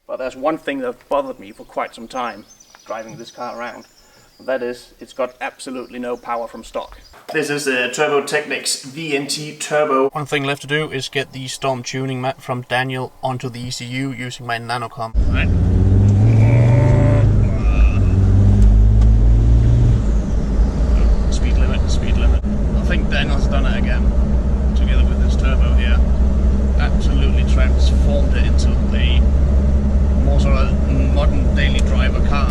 But there's one thing that bothered me for quite some time driving this car around. That is, it's got absolutely no power from stock. This is a Turbo Technics VNT Turbo. One thing left to do is get the Storm tuning map from Daniel onto the ECU using my nanocom. Right. Speed limit. I think Daniel's done it again, together with this turbo here. Absolutely transformed it into a more sort of modern daily driver car.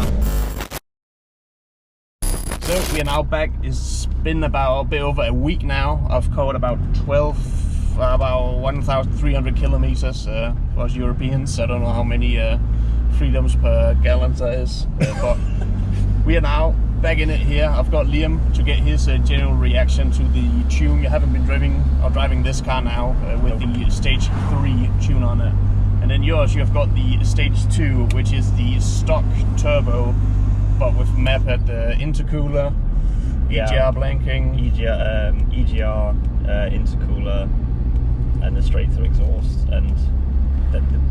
So we are now back. It's been about a bit over a week now. I've covered about 1,300 kilometers for us Europeans. I don't know how many freedoms per gallon that is, but we are now back in it here. I've got Liam to get his general reaction to the tune. You haven't been driving this car now with the stage 3 tune on it. And then yours, you have got the stage 2, which is the stock turbo, but with mapped intercooler, EGR blanking, EGR intercooler, and the straight through exhaust, and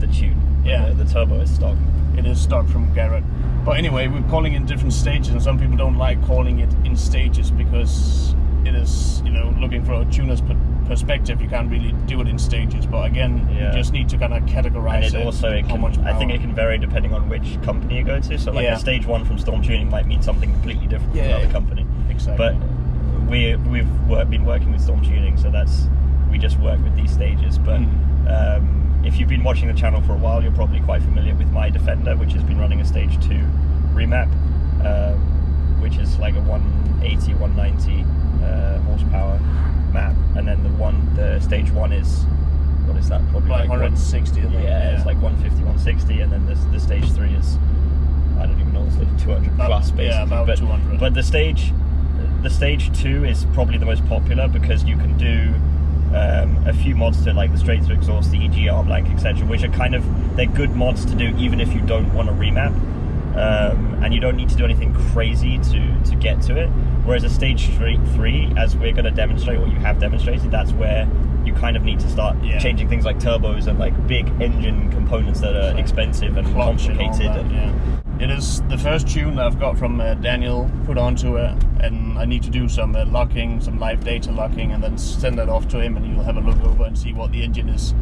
the tune. Yeah, the turbo is stock. It is stock from Garrett. But anyway, we're calling it in different stages, and some people don't like calling it in stages because it is, you know, looking for a tuner's perspective, you can't really do it in stages. But again, you just need to kind of categorize it. Also, I think it can vary depending on which company you go to. So, like a stage 1 from Storm Tuning might mean something completely different from another company. Exactly. But we've been working with Storm Tuning, so we just work with these stages. But if you've been watching the channel for a while, you're probably quite familiar with my Defender, which has been running a stage 2 remap, which is like a 180, 190 horsepower map, and then the stage 1 is, what is that, probably like 160, I think. Yeah, it's like 150, 160, and then the stage 3 is, I don't even know, it's like 200 plus basically. Yeah, about 200. But the stage 2 is probably the most popular because you can do a few mods to like the straight through exhaust, the EGR blank, etc., which are they're good mods to do even if you don't want to remap, and you don't need to do anything crazy to get to it. Whereas a stage 3, as we're going to demonstrate, or you have demonstrated, that's where you kind of need to start changing things like turbos and like big engine components that are expensive and complicated. It is the first tune that I've got from Daniel put onto it, and I need to do some locking, some live data locking, and then send that off to him, and he'll have a look over and see what the engine is,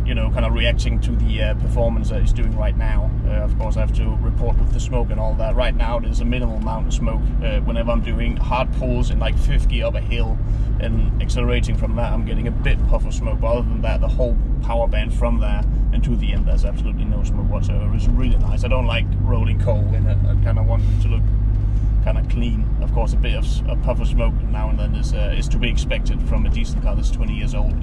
you know, kind of reacting to the performance that it's doing right now. Of course, I have to report with the smoke and all that. Right now, there's a minimal amount of smoke. Whenever I'm doing hard pulls in like 50 up a hill and accelerating from that, I'm getting a bit puff of smoke. But other than that, the whole power band from there and to the end, there's absolutely no smoke whatsoever. It's really nice. I don't like rolling coal in it. I kind of want it to look kind of clean. Of course, a bit of a puff of smoke now and then is to be expected from a diesel car that's 20 years old.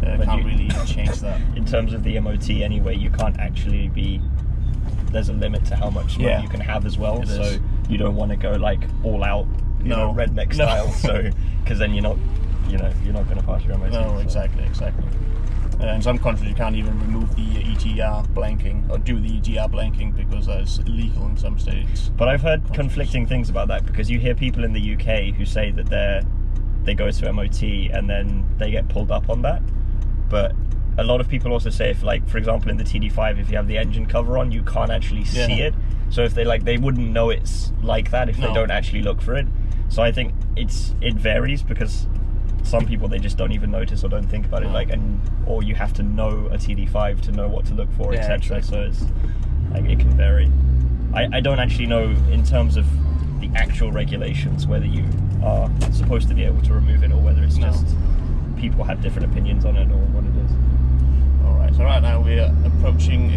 Can't really change that. In terms of the MOT anyway, you can't actually there's a limit to how much smoke you can have as well. So you don't want to go like all out, you know, redneck style. So because then you're not going to pass your MOT. No, exactly. In some countries you can't even remove the EGR blanking or do the EGR blanking because that's illegal in some states. But I've heard conflicting things about that, because you hear people in the UK who say that they go to MOT and then they get pulled up on that. But a lot of people also say, if like, for example, in the TD5, if you have the engine cover on, you can't actually see it. So if they wouldn't know it's like that if they don't actually look for it. So I think it varies, because some people, they just don't even notice or don't think about it, or you have to know a TD5 to know what to look for, etc. Exactly. So it's like, it can vary. I don't actually know in terms of the actual regulations whether you are supposed to be able to remove it or whether it's just people have different opinions on it or what it is. Alright, so right now we are approaching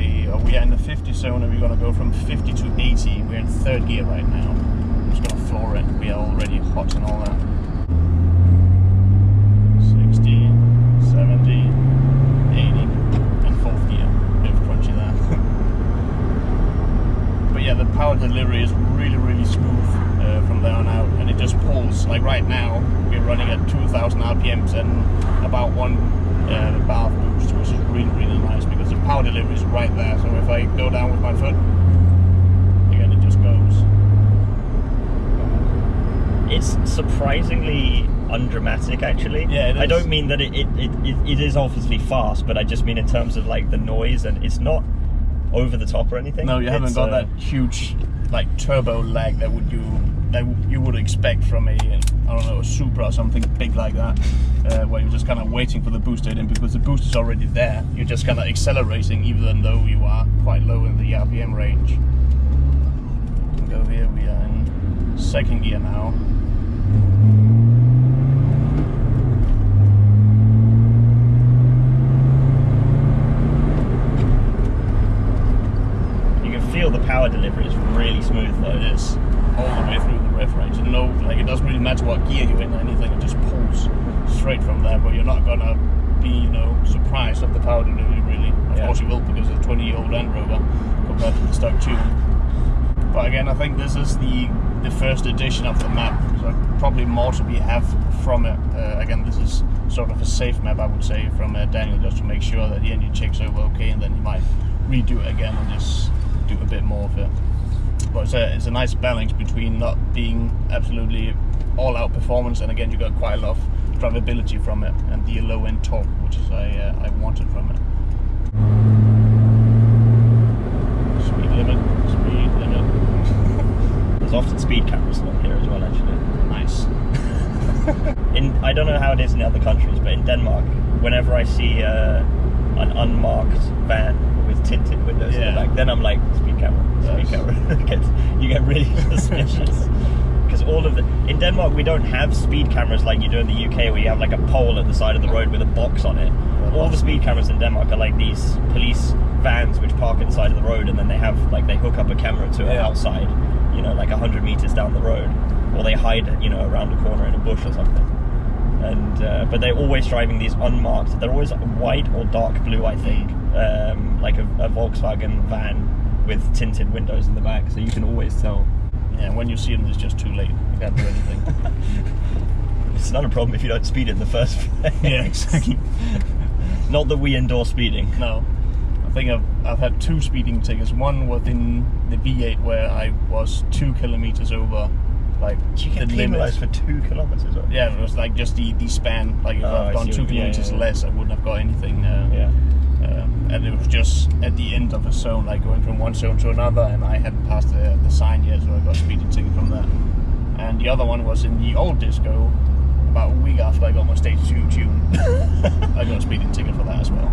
we are in the 50 zone, and we're going to go from 50 to 80. We're in 3rd gear right now. I'm just going to floor it. We are already hot and all that. 60, 70, 80, and 4th gear. Bit of crunchy there. But yeah, the power delivery is really, really smooth from there on out, and it just pulls. Like right now, we're running at 2,000 RPMs and about 1 bar boost, which is really, really nice because the power delivery is right there. So if I go down with my foot, again, it just goes. It's surprisingly undramatic, actually. Yeah, it is. I don't mean that it is obviously fast, but I just mean in terms of like the noise, and it's not over the top or anything. No, you haven't got that huge like turbo lag that you would expect from a, I don't know, a Supra or something big like that, where you're just kind of waiting for the boost to hit in, because the boost is already there. You're just kind of accelerating even though you are quite low in the RPM range. Go here, we are in second gear now. Feel the power delivery is really smooth though. It is all the way through the rev range, and no, like it doesn't really matter what gear you're in or anything, it just pulls straight from there, but you're not gonna be, you know, surprised at the power delivery really. Of course you will, because it's a 20-year-old Land Rover compared to the stock tune. But again, I think this is the first edition of the map, so probably more to be have from it. Again, this is sort of a safe map, I would say, from Daniel, just to make sure that the engine checks over okay, and then he might redo it again and just do a bit more of it. But it's a nice balance between not being absolutely all-out performance, and again you got quite a lot of drivability from it, and the low-end torque, which is I wanted from it. Speed limit. There's often speed cameras along here as well, actually. Nice. I don't know how it is in other countries, but in Denmark, whenever I see an unmarked van with tinted windows in the back, then I'm like, speed camera. You get really suspicious. Because in Denmark we don't have speed cameras like you do in the UK, where you have like a pole at the side of the road with a box on it. All the speed cameras in Denmark are like these police vans which park at the side of the road, and then they hook up a camera to it outside, you know, like 100 meters down the road, or they hide, you know, around a corner in a bush or something. And but they're always driving these unmarked. They're always white or dark blue, I think, like a Volkswagen van with tinted windows in the back, so you can always tell. Yeah, when you see them, it's just too late. You can't do anything. It's not a problem if you don't speed in the first place. Yeah, exactly. Not that we endorse speeding. No. I think I've had 2 speeding tickets. One within the V8 where I was 2 kilometers over, like, you get penalised for 2 kilometers? Or? Yeah, it was like just the span. Like if I've gone 2 kilometers less, I wouldn't have got anything. And it was just at the end of a zone, like going from one zone to another, and I hadn't passed the sign yet, so I got a speeding ticket from that. And the other one was in the old disco, about a week after I got my stage 2 tune. I got a speeding ticket for that as well.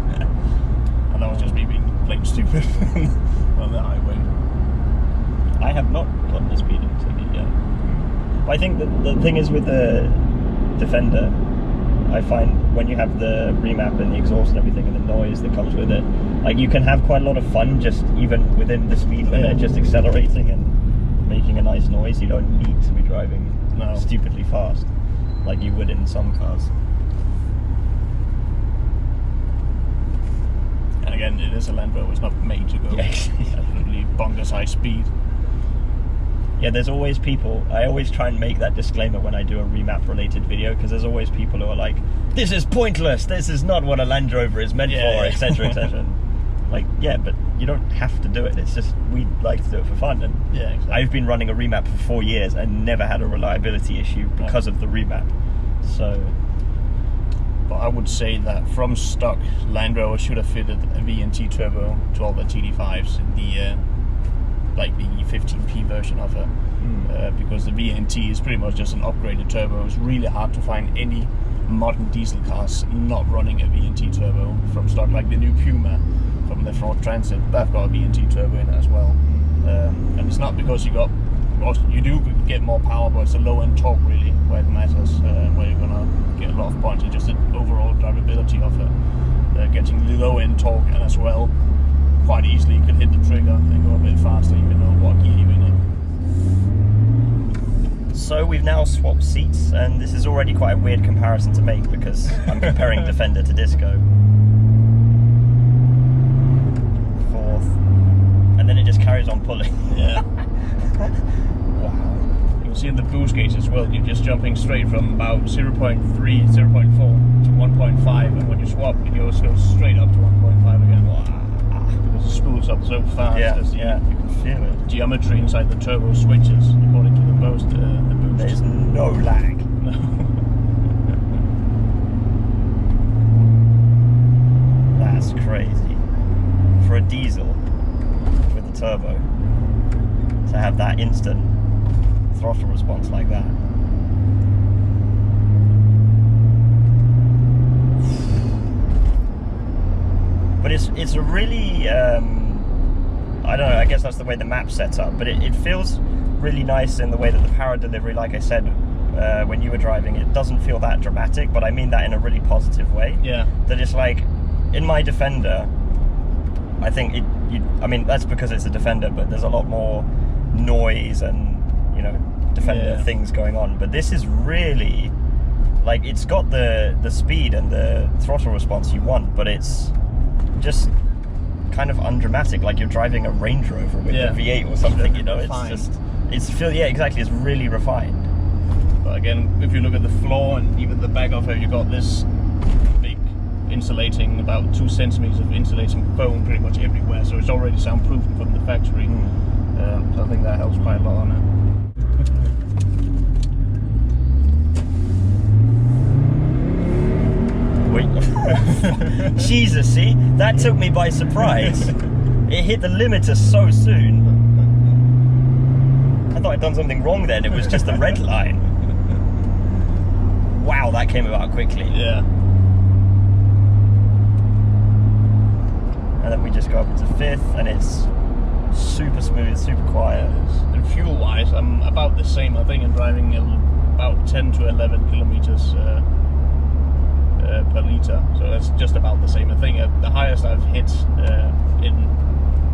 And that was just me being plain stupid on the highway. I have not gotten a speeding ticket yet. But I think that the thing is with the Defender, I find when you have the remap and the exhaust and everything and the noise that comes with it, like you can have quite a lot of fun just even within the speed limit, just accelerating and making a nice noise. You don't need to be driving stupidly fast like you would in some cars. And again, it is a Land Rover, it's not made to go absolutely bonkers high speed. Yeah, there's always people, I always try and make that disclaimer when I do a remap related video, because there's always people who are like, this is pointless, this is not what a Land Rover is meant for, etc, etc. Like, yeah, but you don't have to do it, it's just, we like to do it for fun. And exactly. I've been running a remap for 4 years and never had a reliability issue because of the remap. So, but I would say that from stock, Land Rover should have fitted a VNT turbo to all the TD5s in the like the 15P version of it, because the VNT is pretty much just an upgraded turbo. It's really hard to find any modern diesel cars not running a VNT turbo from stock, like the new Puma from the Ford Transit. They've got a VNT turbo in it as well, and it's not because you do get more power, but it's a low-end torque really where it matters, where you're gonna get a lot of points. It's just the overall drivability of it, getting the low-end torque, and as well quite easily you can hit the trigger and go a bit faster even though what gear you're in. So we've now swapped seats, and this is already quite a weird comparison to make because I'm comparing Defender to Disco. 4th, and then it just carries on pulling. Yeah. Wow. You can see in the boost gauge as well, you're just jumping straight from about 0.3, 0.4 to 1.5, and when you swap it goes straight up to 1.5 again. Wow. Because it spools up so fast. You can feel it. Geometry inside the turbo switches according to the boost. There's no lag. No. That's crazy for a diesel. turbo to have that instant throttle response like that. But it's a really, I don't know, I guess that's the way the map's set up, but it feels really nice in the way that the power delivery, like I said, when you were driving, it doesn't feel that dramatic, but I mean that in a really positive way. Yeah. That it's like, in my Defender, I think I mean, that's because it's a Defender, but there's a lot more noise and, you know, Defender things going on. But this is really, like, it's got the speed and the throttle response you want, but it's just kind of undramatic, like you're driving a Range Rover with a V8 or something, you know. Refined. Exactly, it's really refined. But again, if you look at the floor and even the back of it, you got this big insulating, about 2 centimeters of insulating foam pretty much everywhere, so it's already soundproof from the factory. So I think that helps quite a lot on it. Wait. Jesus, see? That took me by surprise. It hit the limiter so soon. I thought I'd done something wrong then. It was just the red line. Wow, that came about quickly. Yeah. And then we just go up into 5th, and it's super smooth, super quiet. And fuel-wise, I'm about the same. I think I'm driving about 10 to 11 kilometers per litre, so that's just about the same. I think the highest I've hit in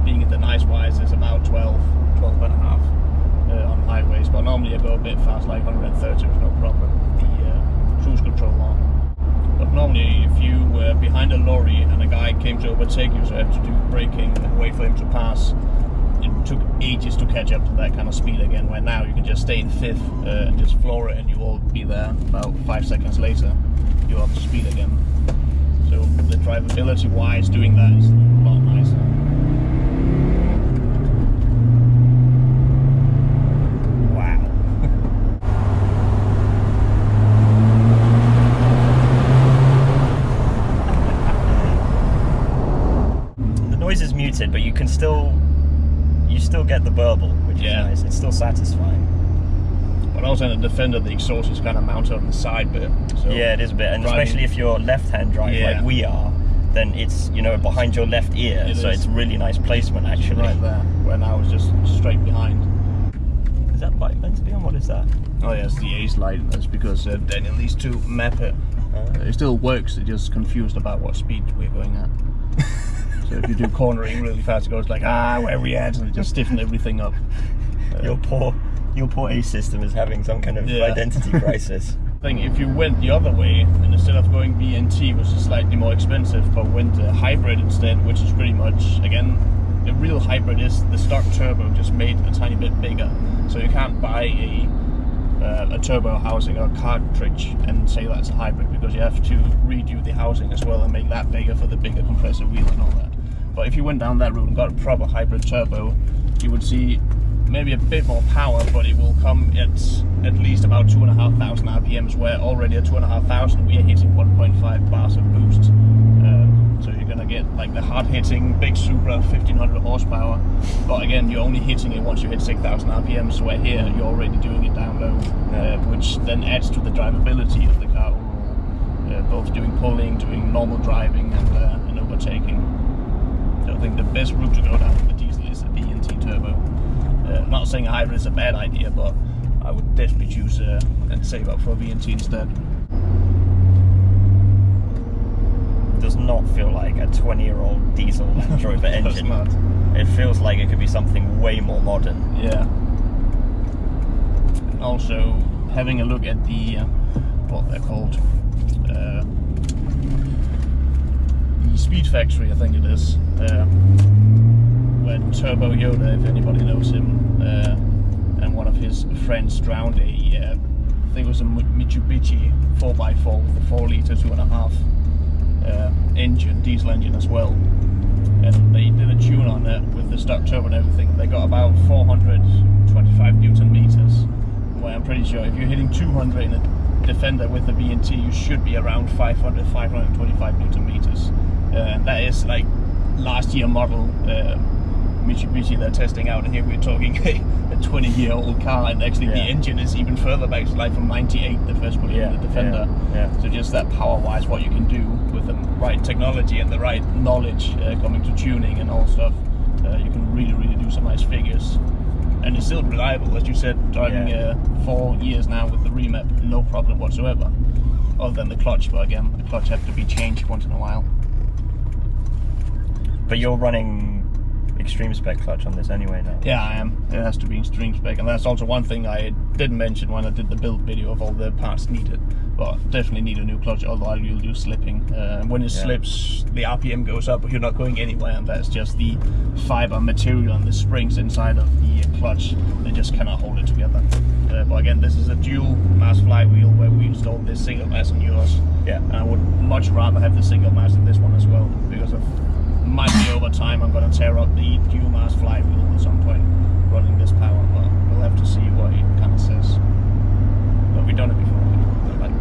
being at the nice wise is about 12 and a half on highways, but normally I go a bit fast, like 130 with no problem, the cruise control on. But normally if you were behind a lorry and a guy came to overtake you, so you have to do braking and wait for him to pass, it took ages to catch up to that kind of speed again, where now you can just stay in 5th and just floor it, and you will be there about 5 seconds later. You're up to speed again. So the drivability wise, doing that is a lot nicer. Wow. The noise is muted, but you still get the burble, which is nice. It's still satisfying. But also in the Defender, the exhaust is kind of mounted on the side bit. So yeah, it is a bit, and especially if you're left-hand drive like we are, then it's, you know, behind your left ear, it's really nice placement actually. Right there, where now it's just straight behind. Is that light meant to be on? What is that? Oh yeah, it's the Ace light. That's because Daniel needs to map it. It still works, it's just confused about what speed we're going at. So if you do cornering really fast, it goes like, where are we at? And it just stiffen everything up. Your poor Ace system is having some kind of identity crisis. I think if you went the other way, and instead of going VNT, which is slightly more expensive, but went hybrid instead, which is pretty much, again, the real hybrid is the stock turbo just made a tiny bit bigger. So you can't buy a turbo housing or cartridge and say that's a hybrid, because you have to redo the housing as well and make that bigger for the bigger compressor wheel and all that. But if you went down that route and got a proper hybrid turbo, you would see maybe a bit more power, but it will come at least about 2,500 RPMs, where already at 2,500 we are hitting 1.5 bars of boost. So you're gonna get like the hard-hitting big Supra 1,500 horsepower, but again, you're only hitting it once you hit 6,000 RPMs, where here you're already doing it down low, which then adds to the drivability of the car overall, both doing pulling, doing normal driving, and overtaking. So I think the best route to go down with the diesel is a VNT turbo. I'm not saying a hybrid is a bad idea, but I would definitely choose and save up for a VNT instead. Does not feel like a 20-year-old diesel Land Rover engine. Not. It feels like it could be something way more modern. Yeah. And also, having a look at the what they're called, the Speed Factory, I think it is, where Turbo Yoda, if anybody knows him, and one of his friends drowned I think it was a Mitsubishi 4x4 with a 4-litre 2.5 engine, diesel engine as well, and they did a tune on it with the stock turbo and everything. They got about 425 Newton meters, where I'm pretty sure if you're hitting 200 in a Defender with the VNT, you should be around 525 Newton meters. That is like last year model Mitsubishi they're testing out, and here we're talking a 20-year-old car, and actually the engine is even further back, like from 98, the first put in the Defender. So just that power-wise, what you can do with the right technology and the right knowledge coming to tuning and all stuff, you can really do some nice figures. And it's still reliable, as you said, driving 4 years now with the remap, no problem whatsoever. Other than the clutch, but again, the clutch has to be changed once in a while. But you're running extreme spec clutch on this anyway now. Yeah, I am. It has to be extreme spec, and that's also one thing I didn't mention when I did the build video of all the parts needed. But definitely need a new clutch, otherwise you'll do slipping. When it slips, the RPM goes up, but you're not going anywhere, and that's just the fiber material and the springs inside of the clutch. They just cannot hold it together. But again, this is a dual mass flywheel where we installed this single mass on yours. Yeah. And I would much rather have the single mass in this one as well, because of might be over time I'm going to tear up the dual mass flywheel at some point running this power, but we'll have to see what it kind of says. But we've done it before, like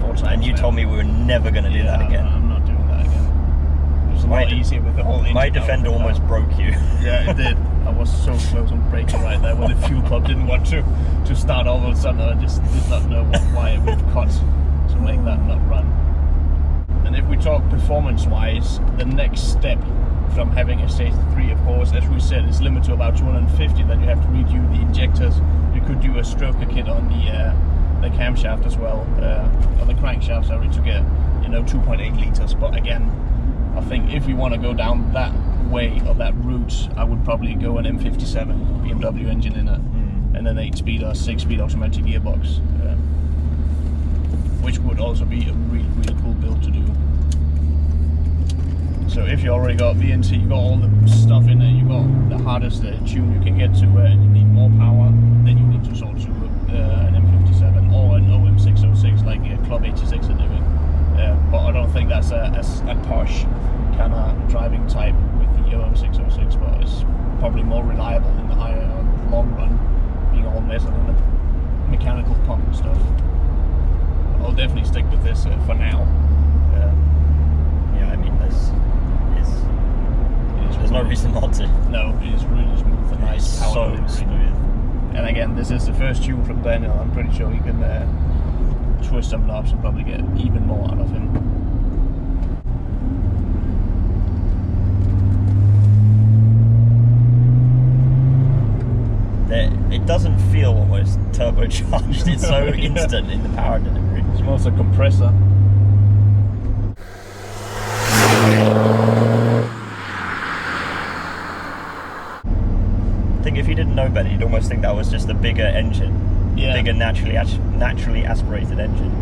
4 times. And you told me we were never going to do that again. I'm not doing that again. It was a lot easier with the whole engine. My Defender almost broke you. Yeah, it did. I was so close on braking right there when the fuel pump didn't want to start all of a sudden. I just did not know what wire we've cut to make that not run. And if we talk performance-wise, the next step from having a stage 3, of course, as we said, is limited to about 250. Then you have to redo the injectors. You could do a stroker kit on the camshaft as well, or the crankshaft, sorry, to get 2.8 liters. But again, I think if you want to go down that way or that route, I would probably go an M57 BMW engine in it, and an 8-speed or 6-speed automatic gearbox. Which would also be a really cool build to do. So if you already got VNC, you got all the stuff in there, you got the hardest tune you can get to, and you need more power, then you need to sort to an M57 or an OM606 like Club 86 are doing. But I don't think that's a posh kind of driving type with the OM606, but it's probably more reliable in the higher long run, being all metal and the mechanical pump and stuff. I'll definitely stick with this for now. Yeah, I mean, there's no reason not to. No, it is really smooth and nice. So smooth. And again, this is the first tune from Daniel. I'm pretty sure he can twist some knobs and probably get even more out of him. It doesn't feel almost turbocharged. It's so instant in the power delivery. It smells like a compressor. I think if you didn't know better, you'd almost think that was just a bigger engine, bigger naturally aspirated engine.